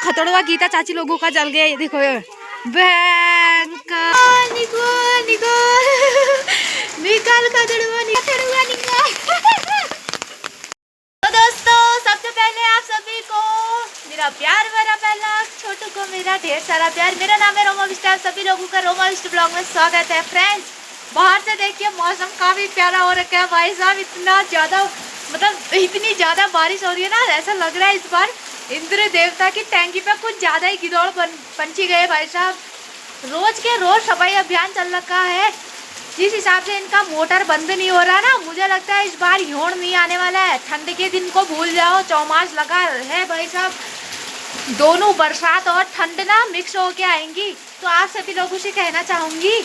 खतड़वा गीता चाची लोगों का जल गया। ये देखो भयंकर निकाल खतड़वा निकाल। तो दोस्तों सबसे पहले आप सभी को मेरा प्यार भरा पहला छोटू को मेरा ढेर सारा प्यार। मेरा नाम है रोमा विष्ट। सभी लोगों का रोमा विष्ट ब्लॉग में स्वागत है। फ्रेंड्स बाहर से देखिए मौसम काफी प्यारा हो रखा है भाई साहब। इतना ज्यादा मतलब इतनी ज्यादा बारिश हो रही है ना, ऐसा लग रहा है इस बार इंद्र देवता की टैंकी पे कुछ ज्यादा ही गिदौड़ पंछी गए भाई साहब। रोज के रोज सफाई अभियान चल रखा है। जिस हिसाब से इनका मोटर बंद नहीं हो रहा ना, मुझे लगता है इस बार ह्योड़ नहीं आने वाला है। ठंड के दिन को भूल जाओ, चौमास लगा है भाई साहब। दोनों बरसात और ठंड ना मिक्स होके आएंगी। तो आप सभी लोगों से कहना चाहूंगी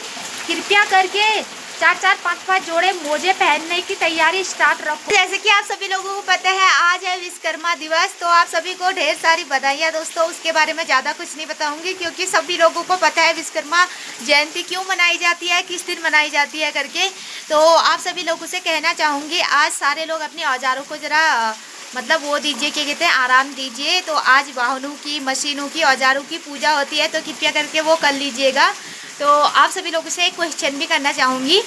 कृपया करके 4-4, 5-5 जोड़े मोजे पहनने की तैयारी स्टार्ट रखो। जैसे कि आप सभी लोगों को पता है आज है विश्वकर्मा दिवस, तो आप सभी को ढेर सारी बधाइयाँ दोस्तों। उसके बारे में ज़्यादा कुछ नहीं बताऊंगी क्योंकि सभी लोगों को पता है विश्वकर्मा जयंती क्यों मनाई जाती है, किस दिन मनाई जाती है करके। तो आप सभी लोगों से कहना चाहूँगी आज सारे लोग अपने औजारों को ज़रा मतलब वो दीजिए, क्या कहते हैं, आराम दीजिए। तो आज वाहनों की, मशीनों की, औजारों की पूजा होती है, तो कृपया करके वो कर लीजिएगा। तो आप सभी लोगों से एक क्वेश्चन भी करना चाहूँगी।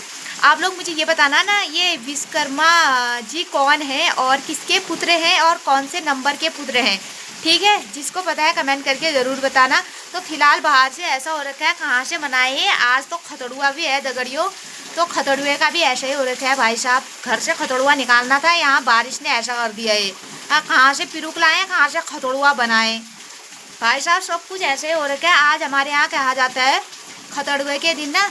आप लोग मुझे ये बताना ना, ये विश्वकर्मा जी कौन है और किसके पुत्र हैं और कौन से नंबर के पुत्र हैं, ठीक है? जिसको पता है कमेंट करके ज़रूर बताना। तो फिलहाल बाहर से ऐसा हो रखा है, कहाँ से मनाए हैं आज तो खतड़ुआ भी है दगड़ियों। तो खतड़ुए का भी ऐसा ही हो रखा है भाई साहब। घर से खतड़ुआ निकालना था, यहाँ बारिश ने ऐसा कर दिया है। कहाँ से पिरुक लाए, कहाँ से खतड़ुआ बनाए भाई साहब। सब कुछ ऐसे ही हो रखा है। आज हमारे यहाँ कहा जाता है खतड़ुए के दिन ना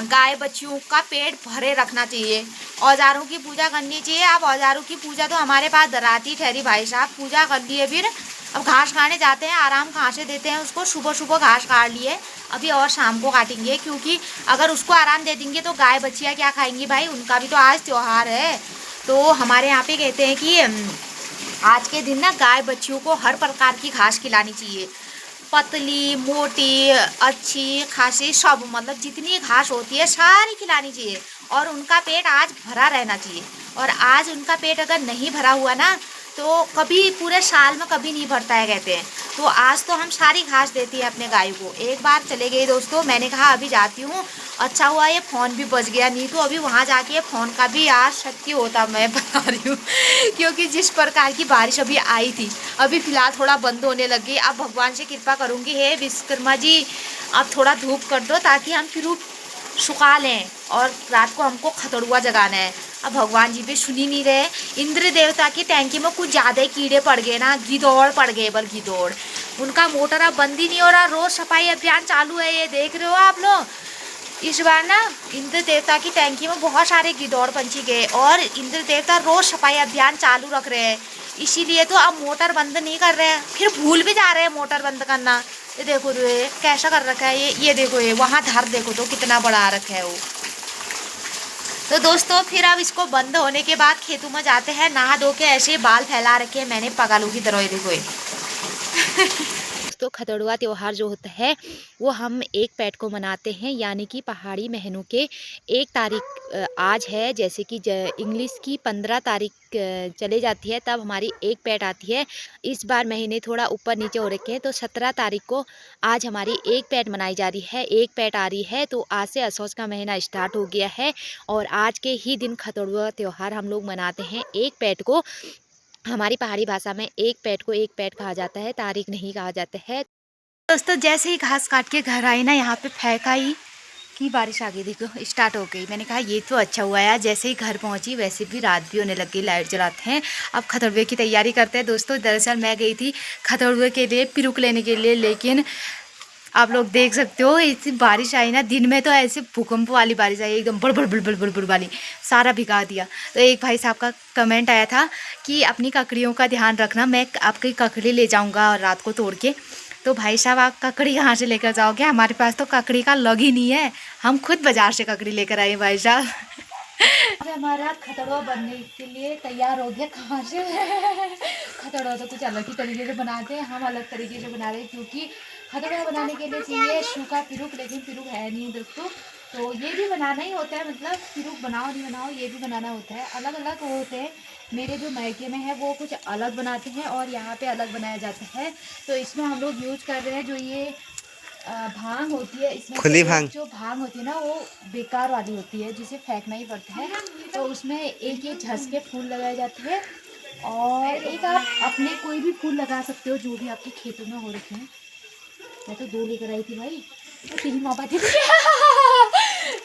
गाय बच्चियों का पेट भरे रखना चाहिए, औजारों की पूजा करनी चाहिए। अब औजारों की पूजा तो हमारे पास दराती ठहरी भाई साहब, पूजा कर लिए। फिर अब घास खाने जाते हैं, आराम कहाँ से देते हैं उसको। सुबह सुबह घास काट लिए, अभी और शाम को काटेंगे, क्योंकि अगर उसको आराम दे देंगे तो गाय बच्चियाँ क्या खाएंगी भाई, उनका भी तो आज त्यौहार है। तो हमारे यहाँ पे कहते हैं कि आज के दिन ना गाय बच्चियों को हर प्रकार की घास खिलानी चाहिए, पतली, मोटी, अच्छी खासी, सब मतलब जितनी घास होती है सारी खिलानी चाहिए। और उनका पेट आज भरा रहना चाहिए। और आज उनका पेट अगर नहीं भरा हुआ ना तो कभी पूरे साल में कभी नहीं भरता है कहते हैं। तो आज तो हम सारी घास देती है अपने गाय को। एक बार चले गए दोस्तों, मैंने कहा अभी जाती हूँ, अच्छा हुआ ये फ़ोन भी बच गया, नहीं तो अभी वहाँ जाके फ़ोन का भी आज शक्ति होता, मैं बता रही हूँ। क्योंकि जिस प्रकार की बारिश अभी आई थी, अभी फ़िलहाल थोड़ा बंद होने लगी। अब भगवान से कृपा करूँगी, हे विश्वकर्मा जी आप थोड़ा धूप कर दो ताकि हम फिर सुखा लें, और रात को हमको खतड़ुआ जगाना है। अब भगवान जी भी सुन ही नहीं रहे। इंद्र देवता की टैंकी में कुछ ज़्यादा ही कीड़े पड़ गए ना, गिदौड़ पड़ गए, बल गिदौड़। उनका मोटर अब बंद ही नहीं हो रहा, रोज़ सफाई अभियान चालू है, ये देख रहे हो आप लोग। इस बार ना इंद्र देवता की टैंकी में बहुत सारे गिदौड़ पंछी गए और इंद्र देवता रोज़ सफाई अभियान चालू रख रहे हैं। इसीलिए तो अब मोटर बंद नहीं कर रहे हैं, फिर भूल भी जा रहे हैं मोटर बंद करना। ये देखो ये कैसा कर रखा है, ये देखो, ये वहाँ धार देखो तो कितना बड़ा रखा है वो। तो दोस्तों फिर अब इसको बंद होने के बाद खेतों में जाते हैं, नहा धो के ऐसे बाल फैला रखे हैं मैंने पगालों की तरह, ये देखो ये। तो खतड़ुआ त्यौहार जो होता है वो हम 1 पैट को मनाते हैं, यानी कि पहाड़ी महीनों के 1 तारीख आज है। जैसे कि इंग्लिश की 15 तारीख चले जाती है तब हमारी 1 पैट आती है। इस बार महीने थोड़ा ऊपर नीचे हो रखे हैं, तो 17 तारीख को आज हमारी 1 पैट मनाई जा रही है, 1 पैट आ रही है। तो आज से असौज का महीना स्टार्ट हो गया है और आज के ही दिन खतड़ुआ त्यौहार हम लोग मनाते हैं। 1 पैट को हमारी पहाड़ी भाषा में 1 पैट को 1 पैट कहा जाता है, तारीख नहीं कहा जाता है। दोस्तों जैसे ही घास काट के घर आई ना, यहाँ पे फेंका ही कि बारिश आ गई, देखो स्टार्ट हो गई। मैंने कहा ये तो अच्छा हुआ यार, जैसे ही घर पहुँची वैसे भी रात भी होने लग गई, लाइट जलाते हैं। अब खतड़ुए की तैयारी करते हैं दोस्तों। दरअसल मैं गई थी खतड़ुए के लिए पिरुक लेने के लिए, लेकिन आप लोग देख सकते हो ऐसी बारिश आई ना, दिन में तो ऐसे भूकंप वाली बारिश आई, एकदम बड़बड़ बड़बड़ बड़बड़ वाली, सारा भिगा दिया। तो एक भाई साहब का कमेंट आया था कि अपनी ककड़ियों का ध्यान रखना, मैं आपकी ककड़ी ले जाऊंगा रात को तोड़ के। तो भाई साहब आप ककड़ी कहाँ से लेकर जाओगे, हमारे पास तो ककड़ी का लग ही नहीं है, हम खुद बाजार से ककड़ी लेकर आए भाई साहब। हमारा खतड़ुआ बनने के लिए तैयार हो गया। कहाँ से खतड़ुआ तो कुछ अलग ही तरीके से बनाते हैं, हम अलग तरीके से बना रहे हैं, क्योंकि खतड़ुआ बनाने के लिए चाहिए सूखा पिरुक, लेकिन पिरुक है नहीं दोस्तों। तो ये भी बनाना ही होता है, मतलब पिरुक बनाओ नहीं बनाओ ये भी बनाना होता है, अलग अलग होते हैं। मेरे जो मायके में है वो कुछ अलग बनाते हैं और यहाँ पे अलग बनाया जाता है। तो इसमें हम लोग यूज कर रहे हैं जो ये भांग होती है, इसमें खुली भांग। जो भांग होती है ना वो बेकार वाली होती है जिसे फेंकना ही पड़ता है। तो उसमें एक ये झसके फूल लगाए जाते हैं और एक आप अपने कोई भी फूल लगा सकते हो जो भी आपके खेतों में हो रखे हैं। मैं तो 2 लेकर आई थी भाई, तो 3 मौका थी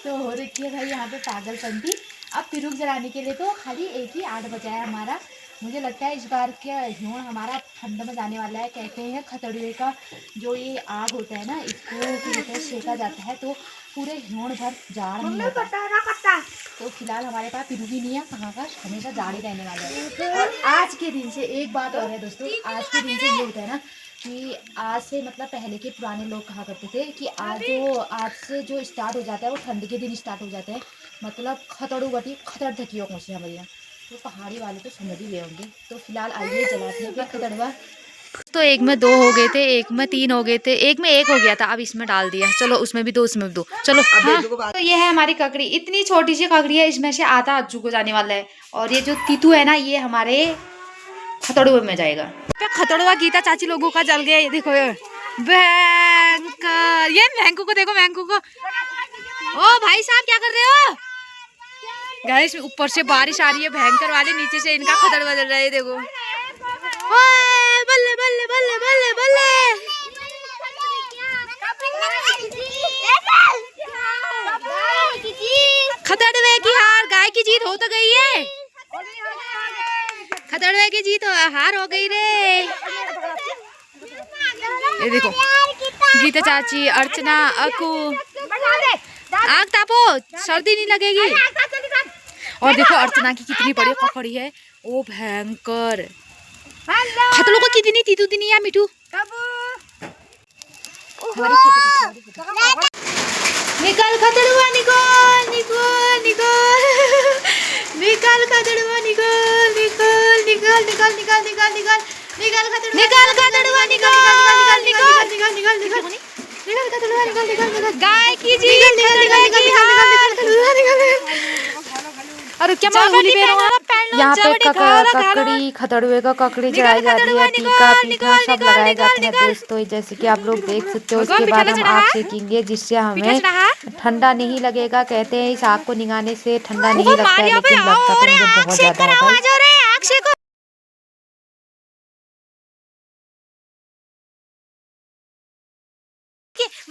तो हो रखी है भाई यहाँ पे पागलपंती। अब पिरुक जलाने के लिए तो खाली एक ही 8 बजा है हमारा। मुझे लगता है इस बार क्या ह्योड़ हमारा ठंड में जाने वाला है। कहते हैं खतड़ुए का जो ये आग होता है ना, इसको फिर सेका जाता है तो पूरे ह्योड़ भर जाड़ नहीं होता। तो फिलहाल हमारे पास पिरुक ही नहीं है, कहाँ का हमेशा जाड़ ही रहने वाला है। और आज के दिन से एक बात और है दोस्तों, आज के दिन से ये होता है ना कि आज से मतलब पहले के पुराने लोग कहा करते थे कि आज से जो स्टार्ट हो जाता है वो ठंड के दिन स्टार्ट हो जाता है। मतलब खतड़ू बटी खतड़ धकियो पहुँचे हमारे यहाँ, तो पहाड़ी वाले तो समझ ही गए होंगे। तो फिलहाल आइए जलाते हैं फिर खतड़ुआ। तो एक में 2 हो गए थे, एक में 3 हो गए थे, एक में 1 हो गया था, अब इसमें डाल दिया। चलो उसमें भी 2, उसमें भी 2, चलो। हाँ तो ये है हमारी ककड़ी, इतनी छोटी सी ककड़ी है, इसमें से आधा अज्जू को जाने वाला है। और ये जो तीतू है ना ये हमारे खतड़ुए में जाएगा। खतड़ुआ गीता चाची लोगों का जल गया, ये देखो भयंकर। ये मैंगू को देखो, मैंगू को। ओ भाई साहब क्या कर रहे हो गाइस? ऊपर से बारिश आ रही है भयंकर वाली, नीचे से इनका खतड़ुआ जल रहा है, देखो। बल्ले बल्ले बल्ले बल्ले बल्ले। खतड़ुए की हार, गाय की जीत हो तो गई है। खतड़ुए की जीत हार हो गई रे। ये देखो गीता चाची, अर्चना, अकू, आग तापो सर्दी नहीं लगेगी। और देखो अर्चना की कितनी बड़ी ककड़ी है, ओ भयंकर। खतड़ों को कितनी तीतू दिनी या मिठू। निकल खतड़ुआ, निकल निकल निकल निकल खतड़ुआ, निकल निकल निकल निकल निकल निकल निकल निकल खतड़ुआ, निकल खतड़ुआ, निकल निकल निकल निकल निकल निकल निकल खतड़ुआ, निकल निकल निकल। गाय की जीत, निकल निकल निकल निकल निकल। और क्या मालूली पे यहाँ पे ककड़ी खतड़ुए का ककड़ी चढ़ाई जाती है, टीका पीठा सब लगाया जाता है दोस्तों, जैसे कि आप लोग देख सकते हो। उसके बाद हम आग सेकेंगे जिससे हमें ठंडा नहीं लगेगा। कहते हैं इस आग को निगाने से ठंडा नहीं लगता है, लेकिन लगता तो मुझे बहुत ज्यादा है।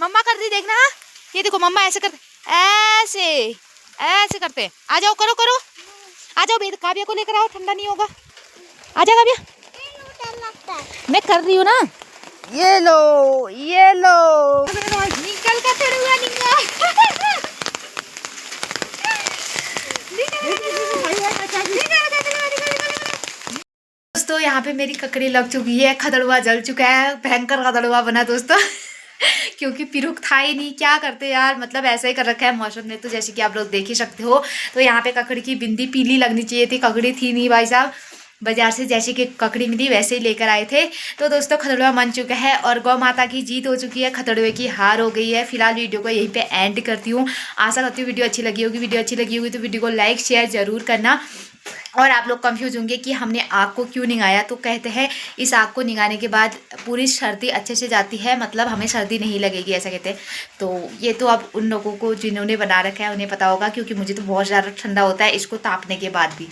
मम्मा कर रही देखना, ये देखो मम्मा ऐसे करते, ऐसे ऐसे करते। आ जाओ, करो करो, आ जाओ। काव्या को लेकर आओ, ठंडा नहीं होगा। आ जा काव्या, मैं कर रही हूँ ना। ये लो ये लो, निकल का खतड़ुआ निकल। दोस्तों यहाँ पे मेरी ककड़ी लग चुकी है, खतड़ुआ जल चुका है, भयंकर खतड़ुआ बना दोस्तों। क्योंकि पिरुक था ही नहीं, क्या करते यार, मतलब ऐसा ही कर रखा है मौसम ने, तो जैसे कि आप लोग देख ही सकते हो। तो यहाँ पे ककड़ी की बिंदी पीली लगनी चाहिए थी, ककड़ी थी नहीं भाई साहब। बाजार से जैसे कि ककड़ी मिली वैसे ही लेकर आए थे। तो दोस्तों खतड़ुआ बन चुका है और गौ माता की जीत हो चुकी है, खतड़ुए की हार हो गई है। फिलहाल वीडियो को यहीं पे एंड करती हूँ। आशा करती हूँ वीडियो अच्छी लगी होगी। वीडियो अच्छी लगी होगी तो वीडियो को लाइक शेयर जरूर करना। और आप लोग कंफ्यूज होंगे कि हमने आग को क्यों निगाया, तो कहते हैं इस आग को निगाने के बाद पूरी सर्दी अच्छे से जाती है, मतलब हमें सर्दी नहीं लगेगी, ऐसा कहते हैं। तो ये तो अब उन लोगों को जिन्होंने बना रखा है उन्हें पता होगा, क्योंकि मुझे तो बहुत ज़्यादा ठंडा होता है इसको तापने के बाद भी।